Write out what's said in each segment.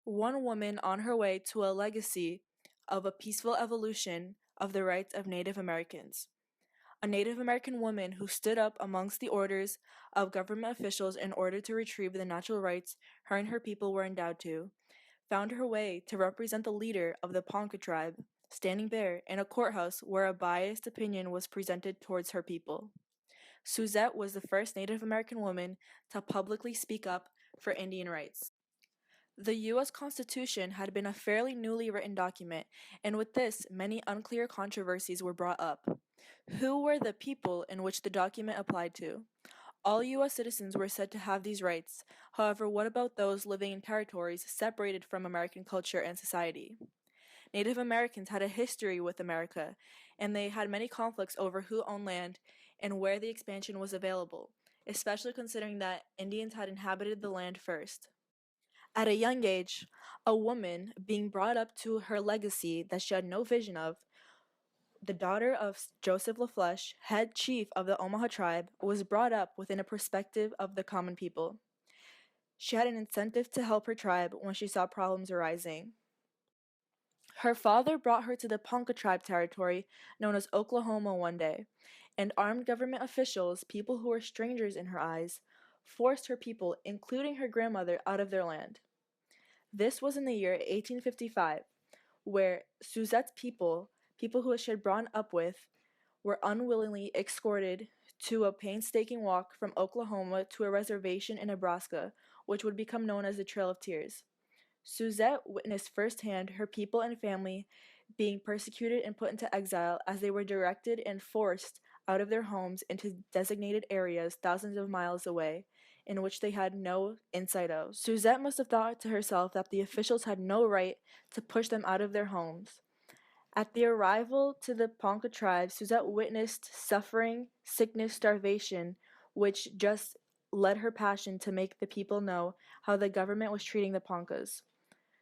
one woman on her way to a legacy of a peaceful evolution of the rights of Native Americans. A Native American woman who stood up amongst the orders of government officials in order to retrieve the natural rights her and her people were endowed to, found her way to represent the leader of the Ponca tribe, Standing Bear, in a courthouse where a biased opinion was presented towards her people. Suzette was the first Native American woman to publicly speak up for Indian rights. The U.S. Constitution had been a fairly newly written document, and with this, many unclear controversies were brought up. Who were the people in which the document applied to? All U.S. citizens were said to have these rights. However, what about those living in territories separated from American culture and society? Native Americans had a history with America, and they had many conflicts over who owned land and where the expansion was available, especially considering that Indians had inhabited the land first. At a young age, a woman being brought up to her legacy that she had no vision of, the daughter of Joseph LaFlesche, head chief of the Omaha tribe, was brought up within a perspective of the common people. She had an incentive to help her tribe when she saw problems arising. Her father brought her to the Ponca tribe territory known as Oklahoma one day, and armed government officials, people who were strangers in her eyes, forced her people, including her grandmother, out of their land. This was in the year 1855, where Suzette's people who she had grown up with, were unwillingly escorted to a painstaking walk from Oklahoma to a reservation in Nebraska, which would become known as the Trail of Tears. Suzette witnessed firsthand her people and family being persecuted and put into exile as they were directed and forced out of their homes into designated areas thousands of miles away, in which they had no insight of. Suzette must have thought to herself that the officials had no right to push them out of their homes. At the arrival to the Ponca tribe, Suzette witnessed suffering, sickness, starvation, which just led her passion to make the people know how the government was treating the Poncas.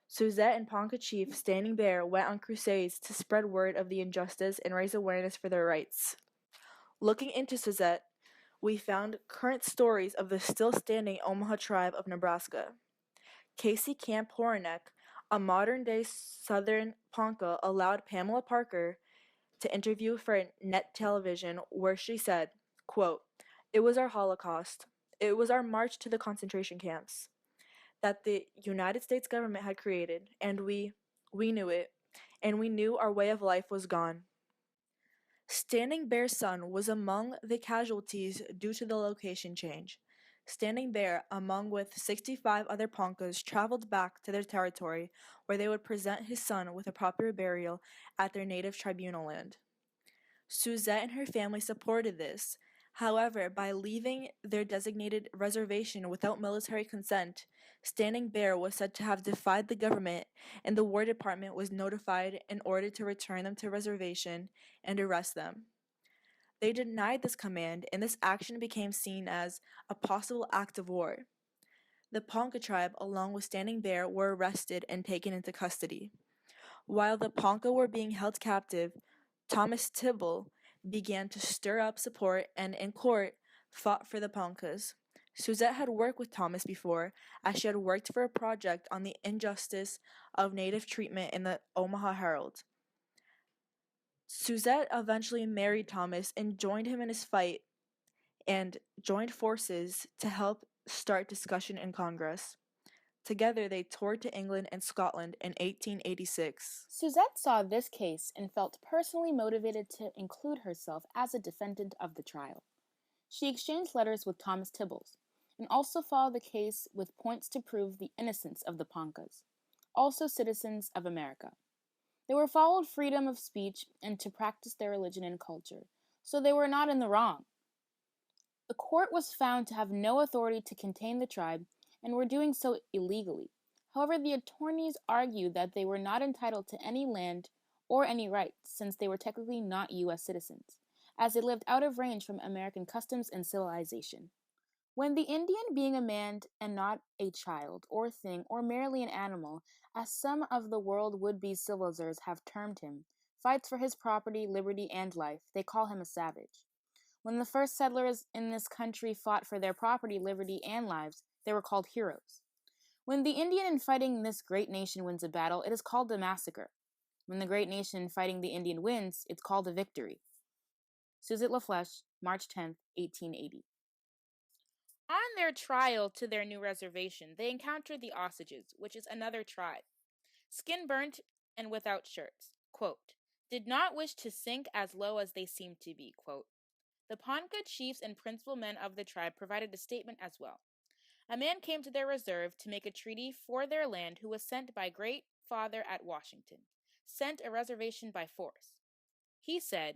Suzette and Ponca chief Standing Bear went on crusades to spread word of the injustice and raise awareness for their rights. Looking into Suzette, we found current stories of the still standing Omaha tribe of Nebraska. Casey Camp Horinek, a modern-day Southern Ponca, allowed Pamela Parker to interview for net television, where she said, quote, "It was our Holocaust. It was our march to the concentration camps that the United States government had created, and we knew it, and we knew our way of life was gone." Standing Bear's son was among the casualties due to the location change. Standing Bear, among with 65 other Poncas, traveled back to their territory where they would present his son with a proper burial at their native tribunal land. Suzette and her family supported this. However, by leaving their designated reservation without military consent, Standing Bear was said to have defied the government, and the War Department was notified in order to return them to reservation and arrest them. They denied this command, and this action became seen as a possible act of war. The Ponca tribe, along with Standing Bear, were arrested and taken into custody. While the Ponca were being held captive, Thomas Tibble began to stir up support and, in court, fought for the Poncas. Suzette had worked with Thomas before, as she had worked for a project on the injustice of Native treatment in the Omaha Herald. Suzette eventually married Thomas and joined him in his fight and joined forces to help start discussion in Congress. Together, they toured to England and Scotland in 1886. Suzette saw this case and felt personally motivated to include herself as a defendant of the trial. She exchanged letters with Thomas Tibbles, and also followed the case with points to prove the innocence of the Poncas, also citizens of America. They were followed freedom of speech and to practice their religion and culture, so they were not in the wrong. The court was found to have no authority to contain the tribe and were doing so illegally. However, the attorneys argued that they were not entitled to any land or any rights since they were technically not U.S. citizens, as they lived out of range from American customs and civilization. When the Indian, being a man and not a child or thing or merely an animal, as some of the world would-be civilizers have termed him, fights for his property, liberty, and life, they call him a savage. When the first settlers in this country fought for their property, liberty, and lives, they were called heroes. When the Indian in fighting this great nation wins a battle, it is called a massacre. When the great nation fighting the Indian wins, it's called a victory. Suzette LaFlèche, March 10th, 1880. On their trial to their new reservation, they encountered the Osages, which is another tribe. Skin burnt and without shirts. Quote, did not wish to sink as low as they seemed to be. Quote, the Ponca chiefs and principal men of the tribe provided a statement as well. A man came to their reserve to make a treaty for their land who was sent by Great Father at Washington, sent a reservation by force. He said,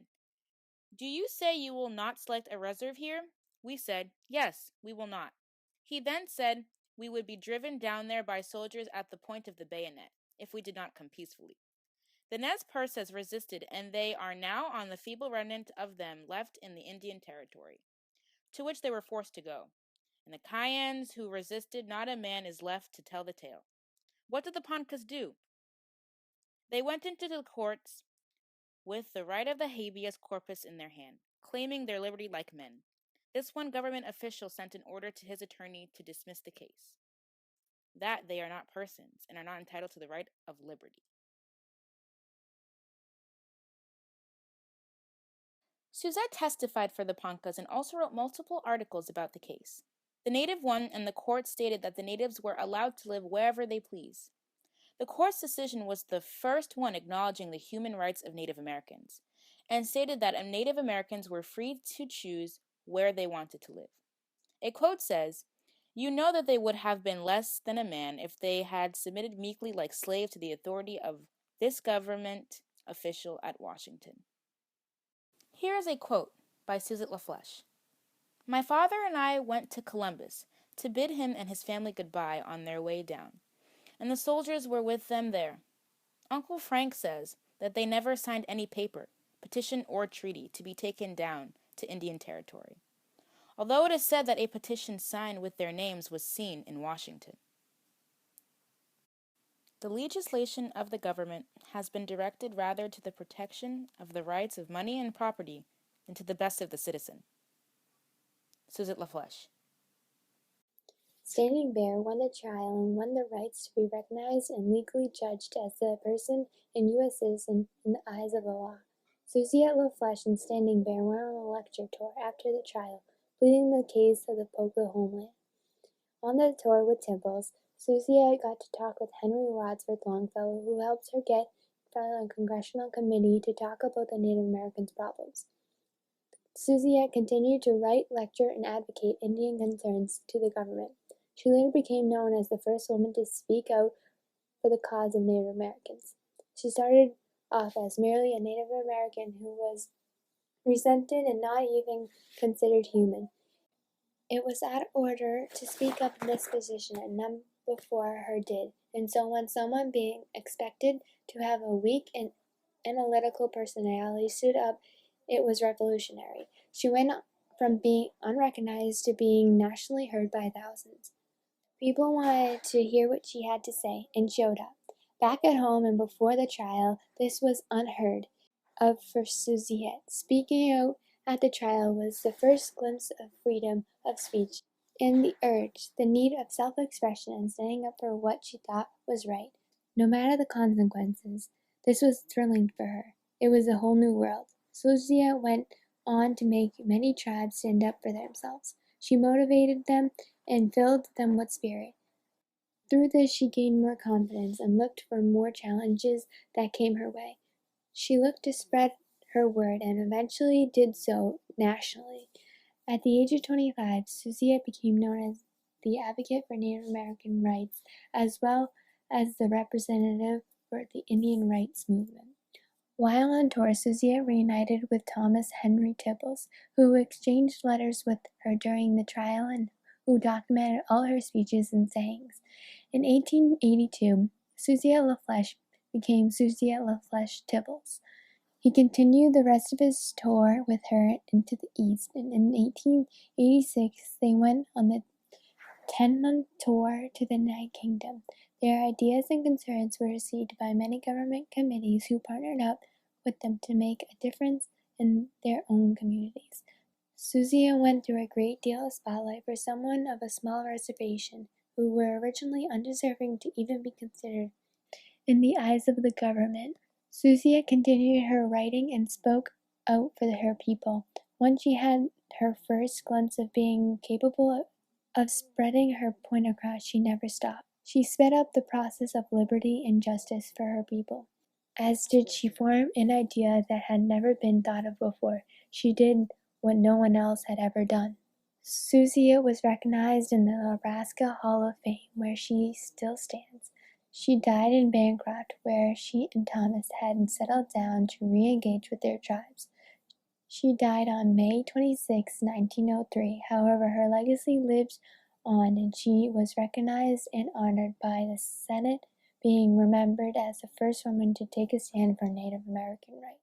do you say you will not select a reserve here? We said, yes, we will not. He then said we would be driven down there by soldiers at the point of the bayonet, if we did not come peacefully. The Nez Perce has resisted, and they are now on the feeble remnant of them left in the Indian Territory, to which they were forced to go. And the Cayennes who resisted, not a man is left to tell the tale. What did the Poncas do? They went into the courts with the right of the habeas corpus in their hand, claiming their liberty like men. This one government official sent an order to his attorney to dismiss the case, that they are not persons and are not entitled to the right of liberty. Suzette testified for the Poncas and also wrote multiple articles about the case. The native won, and the court stated that the natives were allowed to live wherever they please. The court's decision was the first one acknowledging the human rights of Native Americans, and stated that Native Americans were free to choose where they wanted to live. A quote says, you know that they would have been less than a man if they had submitted meekly like slaves to the authority of this government official at Washington. Here is a quote by Suzette LaFlèche. My father and I went to Columbus to bid him and his family goodbye on their way down, and the soldiers were with them there. Uncle Frank says that they never signed any paper, petition, or treaty to be taken down to Indian Territory, although it is said that a petition signed with their names was seen in Washington. The legislation of the government has been directed rather to the protection of the rights of money and property than to the best of the citizen. Suzette LaFlèche. Standing Bear won the trial and won the rights to be recognized and legally judged as a person and U.S. citizen in the eyes of the law. Suzette LaFlèche and Standing Bear went on a lecture tour after the trial, pleading the case of the Ponca homeland. On the tour with Timples, Suzette got to talk with Henry Wadsworth Longfellow, who helped her get in front of a congressional committee to talk about the Native Americans' problems. Suzette continued to write, lecture, and advocate Indian concerns to the government. She later became known as the first woman to speak out for the cause of Native Americans. She started off as merely a Native American who was resented and not even considered human. It was out of order to speak up in this position, and none before her did. And so when someone being expected to have a weak and analytical personality stood up, it was revolutionary. She went from being unrecognized to being nationally heard by thousands. People wanted to hear what she had to say and showed up. Back at home and before the trial, this was unheard of for Suzette. Speaking out at the trial was the first glimpse of freedom of speech and the urge, the need of self-expression and standing up for what she thought was right, no matter the consequences. This was thrilling for her. It was a whole new world. Suzette went on to make many tribes stand up for themselves. She motivated them and filled them with spirit. Through this, she gained more confidence and looked for more challenges that came her way. She looked to spread her word and eventually did so nationally. At the age of 25, Suzette became known as the advocate for Native American rights as well as the representative for the Indian rights movement. While on tour, Suzette reunited with Thomas Henry Tipples, who exchanged letters with her during the trial and who documented all her speeches and sayings. In 1882, Suzette LaFlèche became Suzette LaFlèche Tipples. He continued the rest of his tour with her into the East, and in 1886 they went on the 10-month tour to the United Kingdom. Their ideas and concerns were received by many government committees who partnered up with them to make a difference in their own communities. Suzette went through a great deal of spotlight for someone of a small reservation who were originally undeserving to even be considered in the eyes of the government. Susia continued her writing and spoke out for her people. Once she had her first glimpse of being capable of spreading her point across, she never stopped. She sped up the process of liberty and justice for her people. As did she form an idea that had never been thought of before. She did what no one else had ever done. Susia was recognized in the Nebraska Hall of Fame, where she still stands. She died in Bancroft, where she and Thomas had settled down to re-engage with their tribes. She died on May 26, 1903. However, her legacy lives on, and she was recognized and honored by the Senate, being remembered as the first woman to take a stand for Native American rights.